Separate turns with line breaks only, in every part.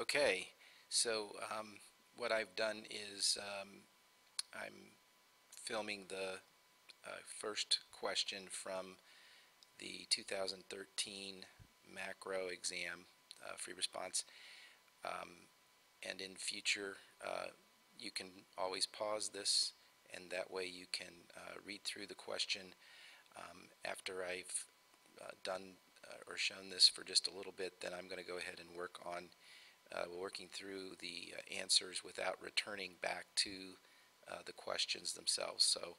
Okay, so what I've done is I'm filming the first question from the 2013 macro exam, free response, um, and in future you can always pause this, and that way you can read through the question after I've done or shown this for just a little bit. Then I'm going to go ahead and work on working through the answers without returning back to the questions themselves. So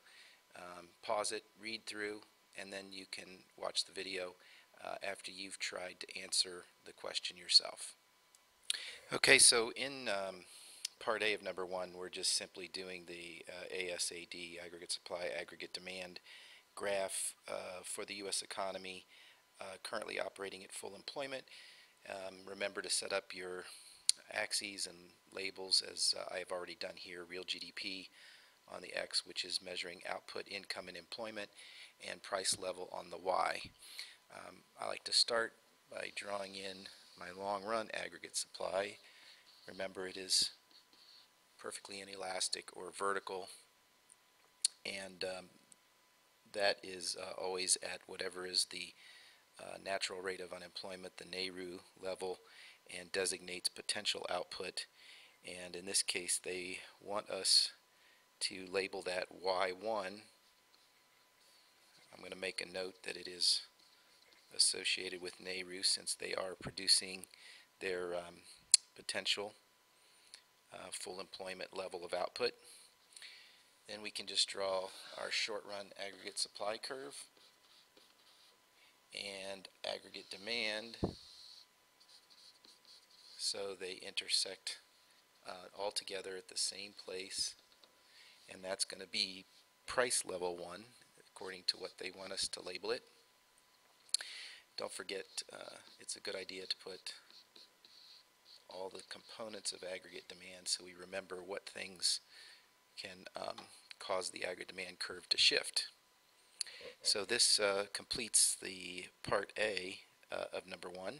pause it, read through, and then you can watch the video after you've tried to answer the question yourself. Okay, so in part A of number 1, we're just simply doing the ASAD, aggregate supply, aggregate demand graph for the U.S. economy currently operating at full employment. Remember to set up your axes and labels as I have already done here. Real GDP on the X, which is measuring output, income, and employment, and price level on the Y. I like to start by drawing in my long run aggregate supply. Remember, it is perfectly inelastic or vertical, and that is always at whatever is the natural rate of unemployment, the NAIRU level, and designates potential output. And in this case, they want us to label that Y1. I'm going to make a note that it is associated with NAIRU since they are producing their potential full employment level of output. Then we can just draw our short run aggregate supply curve and aggregate demand, so they intersect all together at the same place, and that's going to be price level 1 according to what they want us to label it. Don't forget, it's a good idea to put all the components of aggregate demand so we remember what things can cause the aggregate demand curve to shift. So this completes the part A of number 1.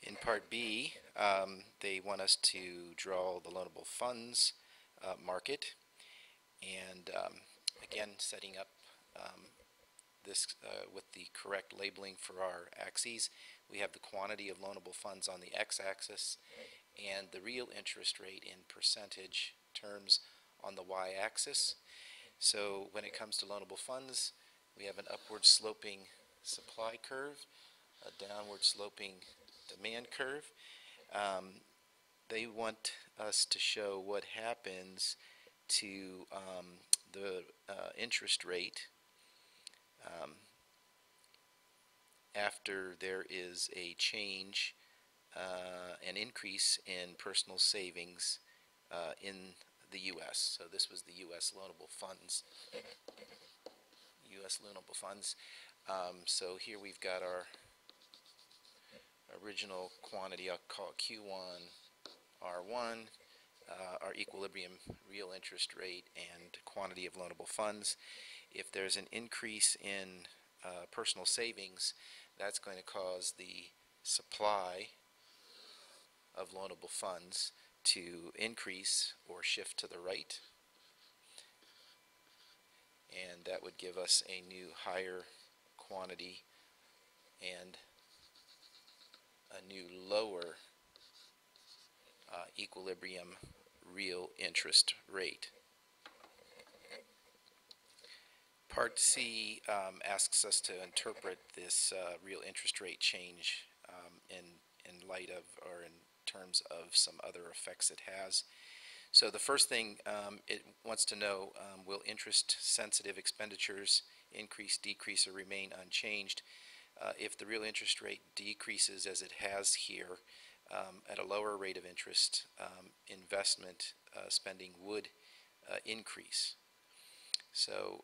In part B, they want us to draw the loanable funds market, and again, setting up this with the correct labeling for our axes. We have the quantity of loanable funds on the x-axis and the real interest rate in percentage terms on the y-axis. So when it comes to loanable funds, we have an upward sloping supply curve, a downward sloping demand curve. They want us to show what happens to the interest rate after there is a change, an increase in personal savings in the U.S. So this was the U.S. loanable funds. So here we've got our original quantity. I'll call it Q1 R1, our equilibrium real interest rate and quantity of loanable funds. If there's an increase in personal savings, that's going to cause the supply of loanable funds to increase or shift to the right, and that would give us a new higher quantity and a new lower equilibrium real interest rate. Part C asks us to interpret this real interest rate change in light of, or in terms of, some other effects it has. So the first thing it wants to know, will interest sensitive expenditures increase, decrease, or remain unchanged? If the real interest rate decreases as it has here at a lower rate of interest, investment spending would increase. So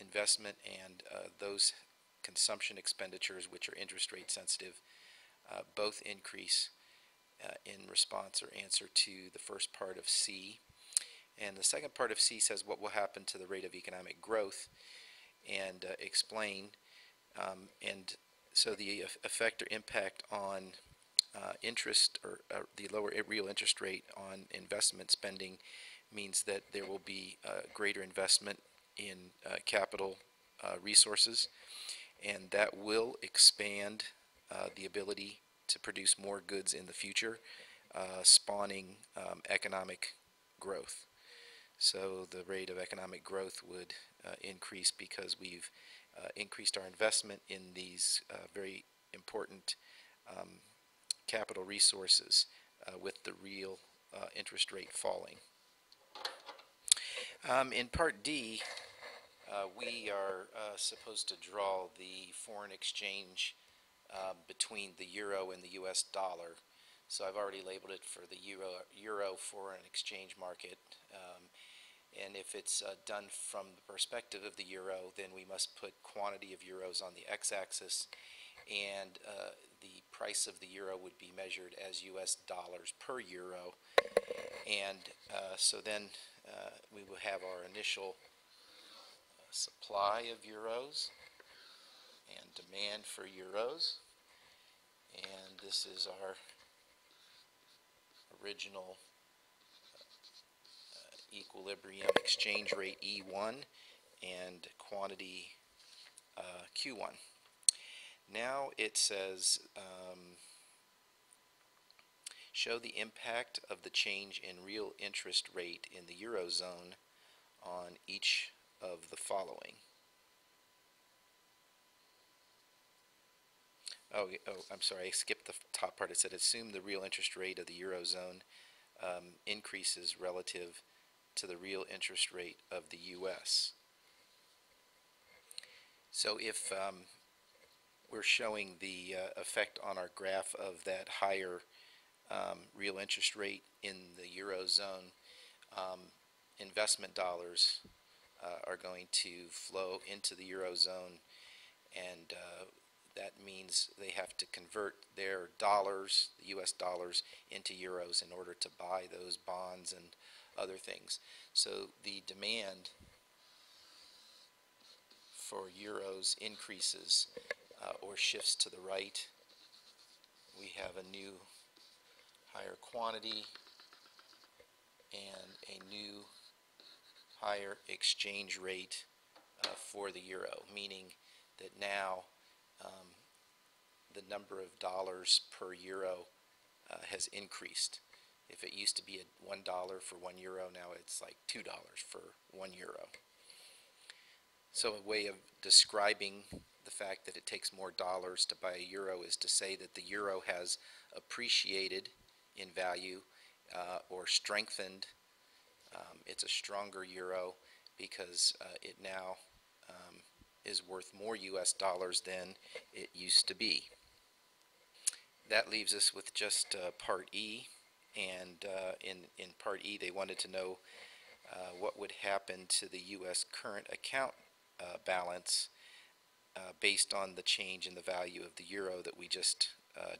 investment and those consumption expenditures which are interest rate sensitive both increase in response or answer to the first part of C. And the second part of C says what will happen to the rate of economic growth, and explain. And so the effect or impact on interest or the lower real interest rate on investment spending means that there will be greater investment in capital resources, and that will expand the ability to produce more goods in the future, spawning economic growth. So the rate of economic growth would increase because we've increased our investment in these very important um, capital resources with the real interest rate falling. In Part D, we are supposed to draw the foreign exchange between the euro and the US dollar. So I've already labeled it for the euro foreign exchange market. And if it's done from the perspective of the euro, then we must put quantity of euros on the x-axis, and the price of the euro would be measured as US dollars per euro. And so then we will have our initial supply of euros and demand for euros, and this is our original equilibrium exchange rate E1 and quantity Q1. Now it says show the impact of the change in real interest rate in the Eurozone on each of the following. Oh, I'm sorry, I skipped the top part. It said assume the real interest rate of the Eurozone increases relative to the real interest rate of the U.S. So if we're showing the effect on our graph of that higher real interest rate in the Eurozone, investment dollars are going to flow into the Eurozone, and that means they have to convert their dollars, the US dollars, into euros in order to buy those bonds and other things. So the demand for euros increases or shifts to the right. We have a new higher quantity and a new higher exchange rate for the euro, meaning that now the number of dollars per euro has increased. If it used to be at $1 for 1 euro, now it's like $2 for 1 euro. So a way of describing the fact that it takes more dollars to buy a euro is to say that the euro has appreciated in value or strengthened. It's a stronger euro because it now is worth more US dollars than it used to be. That leaves us with just Part E, and in Part E they wanted to know what would happen to the U.S. current account balance based on the change in the value of the euro that we just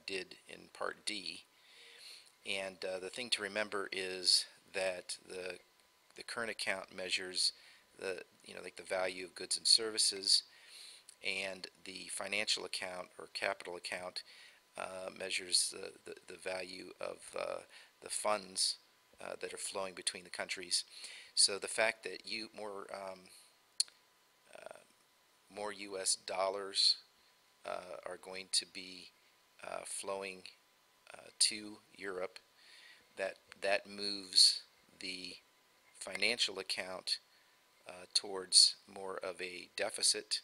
did in Part D. And the thing to remember is that the current account measures like the value of goods and services, and the financial account or capital account measures the value of the funds that are flowing between the countries. So the fact that more U.S. dollars are going to be flowing to Europe, that moves the financial account towards more of a deficit.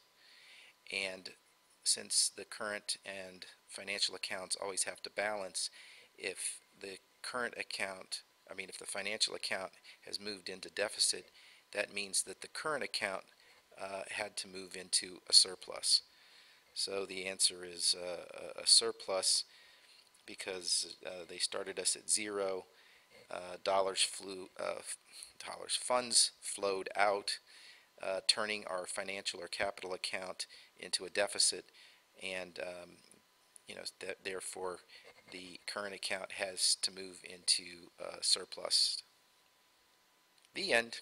And since the current and financial accounts always have to balance, if the financial account has moved into deficit, that means that the current account had to move into a surplus. So the answer is a surplus because they started us at zero. Funds flowed out, turning our financial or capital account into a deficit, and therefore the current account has to move into surplus. The end.